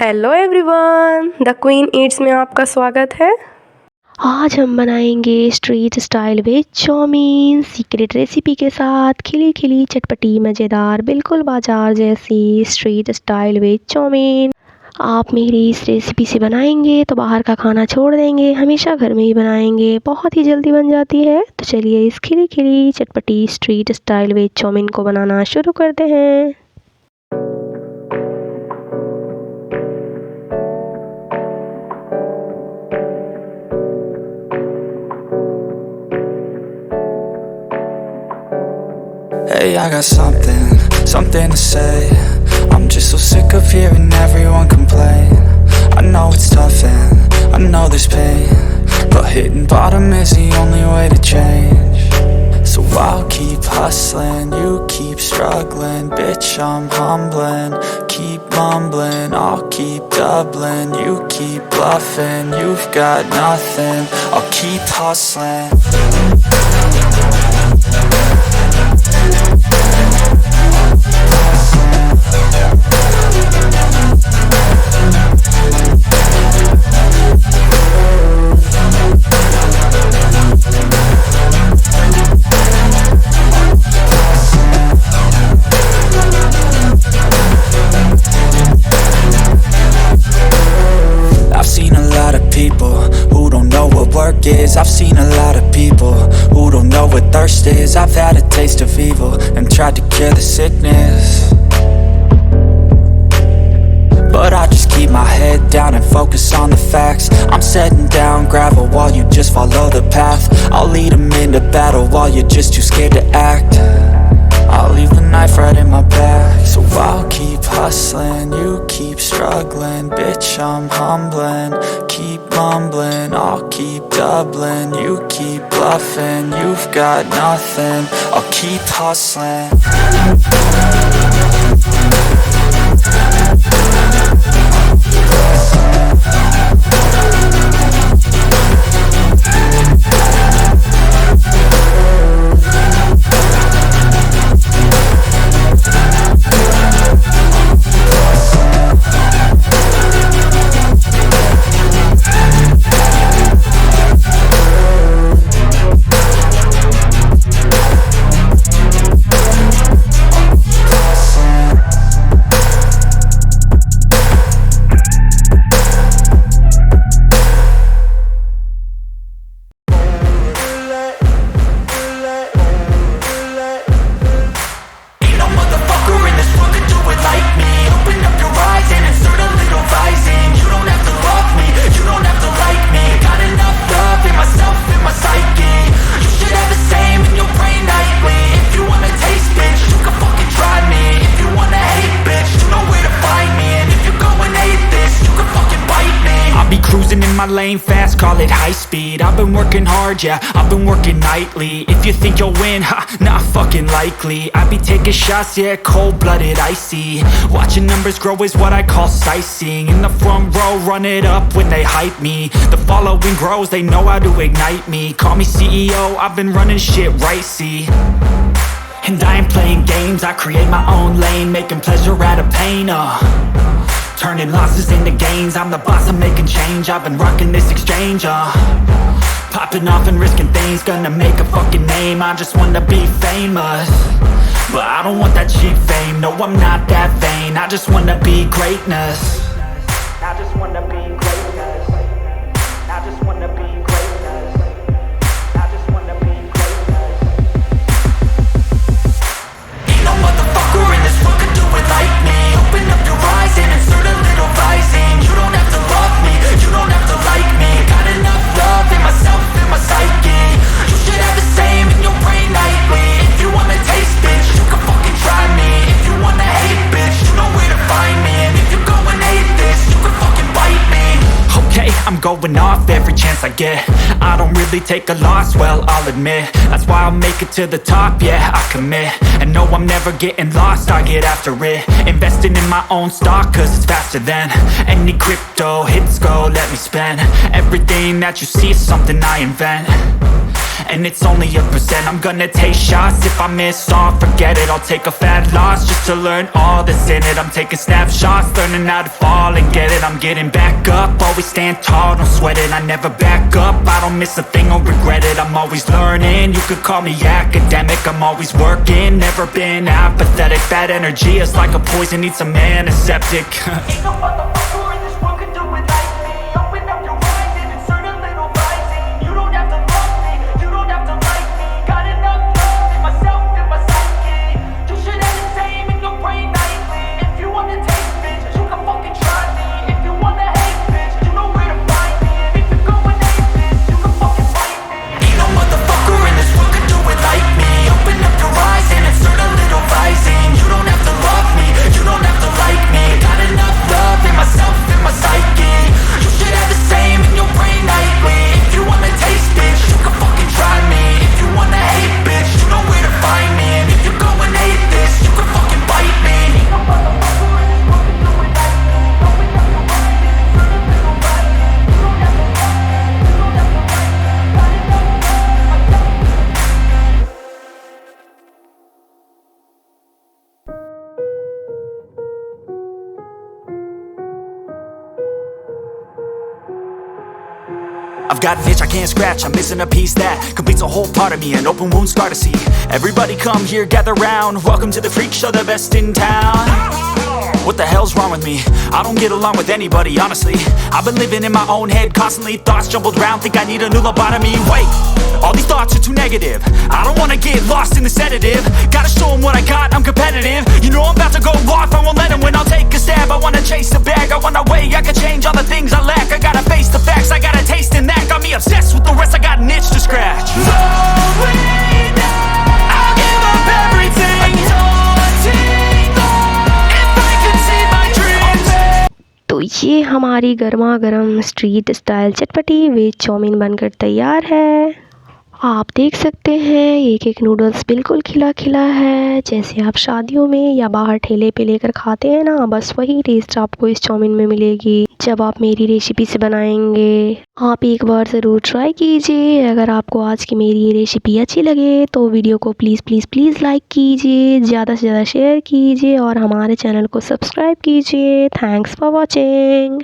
Hello everyone, the queen eats में आपका स्वागत है। आज हम बनाएंगे street style veg chowmein secret recipe के साथ। खिली खिली चटपटी मज़ेदार बिल्कुल बाजार जैसी स्ट्रीट स्टाइल वेज चाउमीन आप मेरी इस रेसिपी से बनाएंगे तो बाहर का खाना छोड़ देंगे। हमेशा घर में ही बनाएंगे, बहुत ही जल्दी बन जाती है। तो चलिए इस खिली खिली चटपटी स्ट्रीट स्टाइल वेज चाउमीन को बनाना शुरू करते हैं। Hey, I got something to say. I'm just so sick of hearing everyone complain. I know it's tough and I know there's pain, but hitting bottom is the only way to change. So I'll keep hustling, you keep struggling. Bitch, I'm humbling, keep mumbling. I'll keep doubling, you keep bluffing. You've got nothing, I'll keep hustling. I've seen a lot of people who don't know what work is. I've seen a lot of people who don't know what thirst is. I've had a taste of evil and tried to cure the sickness, but I just keep my head down and focus on the facts. I'm setting down gravel while you just follow the path. I'll lead them into battle while you're just too scared to act. I'll leave the knife right in my back. So I'll keep hustling, you keep struggling. Bitch, I'm humbling, keep mumbling. I'll keep doubling, you keep bluffing. You've got nothing, I'll keep hustling. My lane fast, call it high speed. I've been working hard, yeah, I've been working nightly. If you think you'll win, ha, not fucking likely. I be taking shots, yeah, cold-blooded, icy. Watching numbers grow is what I call sightseeing. In the front row, run it up when they hype me. The following grows, they know how to ignite me. Call me CEO, I've been running shit right, see. And I ain't playing games, I create my own lane. Making pleasure out of pain, turning losses into gains. I'm the boss, I'm making change. I've been rocking this exchange, popping off and risking things. Gonna make a fucking name, I just wanna be famous. But I don't want that cheap fame, no, I'm not that vain. I just wanna be greatness. I just wanna be greatness. I just wanna be greatness. I just wanna be greatness. Ain't no motherfucker in this world could do it like me. Open up your eyes and insert a little rising. You don't have to love me, you don't have to like me. Got enough love in myself, in my psyche. You should have the same in your brain nightly. If you wanna taste, bitch, you can fucking try me. If you wanna hate, bitch, you know where to find me. And if you go and hate this, you can fucking bite me. Okay, I'm going off every chance I get. I don't really take a loss, well, I'll admit. That's why I'll make it to the top, yeah, I commit. And no, I'm never getting lost, I get after it. Investing in my own stock, cause it's faster than any crypto hits go, let me spend. Everything that you see is something I invent. and it's only a percent. I'm gonna take shots, if I miss all, forget it. I'll take a fat loss just to learn all that's in it. I'm taking snapshots, learning how to fall and get it. I'm getting back up, always stand tall, don't sweat it. I never back up, I don't miss a thing or regret it. I'm always learning, you could call me academic. I'm always working, never been apathetic. Bad energy is like a poison, needs some antiseptic. Ain't no motherfucker in this world can do it like me. Open up your mind and insert a little rising. You don't have to love me, you don't have to like me. Got enough love in myself and my psyche. You should have the same in your brain nightly. If you wanna taste, bitch, you can fucking try me. If you wanna hate, bitch, you know where to find me. And if you're going ape, bitch, you can fucking fight me. Ain't no motherfucker in this world can do it like me. Open up your eyes and insert a little rising. You don't have to love me, you don't have to like me. Got enough love in myself and my psyche. You should have the same in your brain nightly. If you wanna taste, bitch, you can fucking try me. If you wanna hate, bitch, you know where to find me. And if you're going hate this, you can fucking bite me. Ain't no motherfucker in this world can do it like me. Open up your mind and insert a little rising. You don't have to love me, you don't have to like me. Got enough love in myself. I've got an itch I can't scratch, I'm missing a piece that completes a whole part of me, an open wound scar to see. Everybody come here, gather round, welcome to the freak show, the best in town. What the hell's wrong with me? I don't get along with anybody, honestly. I've been living in my own head constantly, thoughts jumbled round, think I need a new lobotomy. Wait, all these thoughts are too negative. I don't wanna get lost in the sedative. Gotta show them what I got, I'm competitive. You know I'm about to go off, I won't let them win. I'll take a stab, I wanna chase the bag. I wanna weigh, I can change all the things I lack. I gotta face the facts, I got a taste in that. Got me obsessed with the rest, I got an itch to scratch. Slowly now, I'll give up everything. If I could see my dreams. तो ये हमारी गर्मा गर्म street style चटपटी veg chowmein बनकर तैयार है। आप देख सकते हैं एक एक नूडल्स बिल्कुल खिला खिला है, जैसे आप शादियों में या बाहर ठेले पे लेकर खाते हैं ना, बस वही टेस्ट आपको इस चाउमीन में मिलेगी जब आप मेरी रेसिपी से बनाएंगे। आप एक बार ज़रूर ट्राई कीजिए। अगर आपको आज की मेरी ये रेसिपी अच्छी लगे तो वीडियो को प्लीज़ प्लीज़ प्लीज़ लाइक कीजिए, ज़्यादा से ज़्यादा शेयर कीजिए और हमारे चैनल को सब्सक्राइब कीजिए। Thanks for watching.